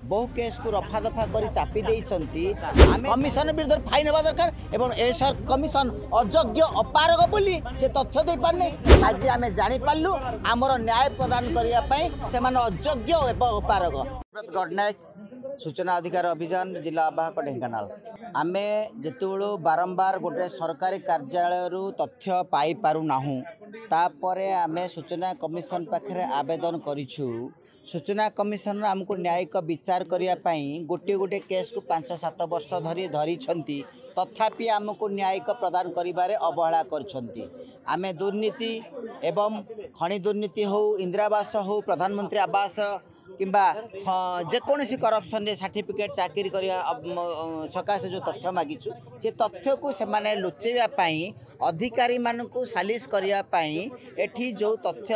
बहु केस को रफा दफा कर चापी कमिशन विरुद्ध फाइन हवा दरकार एवं एसर कमिशन अयोग्य अपारग बोली से तथ्य दे पारने आज आम जापारू आमर न्याय प्रदान करने से अयोग्य एवं अपारग। गणनायक सूचना अधिकार अभियान जिला आवाहक ढेंकानाल आमे जितेबू बारंबार गोटे सरकारी कार्यालय तथ्य पाई पारुना तापरे आमे सूचना कमिशन पाखे आवेदन करिछु। सूचना कमिशन आमको न्यायिक विचार करने गोटे गोटे केस को 5-7 वर्ष धरी तथापि आमको न्यायिक प्रदान करिबारे अवहेला करछंती। आमे दुर्नीति एवं खनि दुर्नीति हो इंदिरावास हो प्रधानमंत्री आवास किंबा जेकोसी करप्शन रे सर्टिफिकेट चाकरी करने सकाशे जो तथ्य मागिचु से तथ्य को सेमाने लुचेवाई अधिकारी मानकु सालिश करने एठी जो तथ्य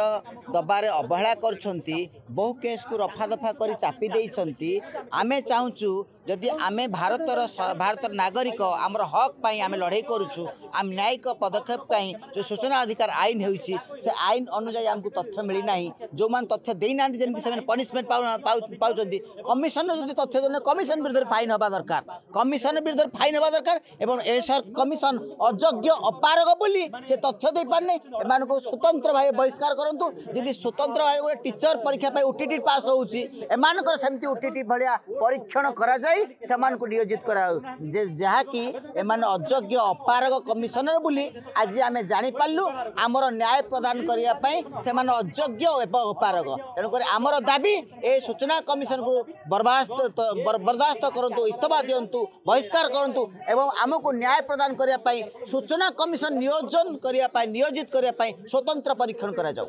दबारे अवहेला करछंती बहु केस को रफा दफा कर चापी देइछंती। आमे चाहूचु जदि आमे भारत नागरिक आमर हक पाई आमे लड़ाई करुछु आम न्यायिक पदक्षेप पाई जो सूचना अधिकार आईन होइछि से आईन अनुसार आमको तथ्य मिली नाही जो मान तथ्य देना जमी से पनिशमेंट पाउछंती कमिशन जदि तथ्य देना कमिशन विरुद्ध फाइन हवा दरकार कमिशन विरुद्ध फाइन हवा दरकार एवं एसर कमिशन अयोग्य अपारग बोली से तथ्य दे पारने एमान को स्वतंत्र भाव बहिष्कार करंतु जदि स्वतंत्र भाव गोटे टीचर परीक्षा पाई ओटीटी पास होउछि एमानकर सेमती ओटीटी भलिया परीक्षण करा जाय सेमान को नियोजित करा जहा कि एमान अयोग्य अपारग कमिशनर बोली आज आमे जानि पारलु आमर न्याय प्रदान करिया पई सेमान अयोग्य एवं अपारग तेणु कर आमर दाबी ए सूचना कमिशन को बर्दाश्त करंतु इस्तफा दियंतु बहिष्कार करंतु एवं आमको न्याय प्रदान करिया पई सूचना कमिशन नियोजित करिया पई स्वतंत्र परीक्षण करा जाऊ।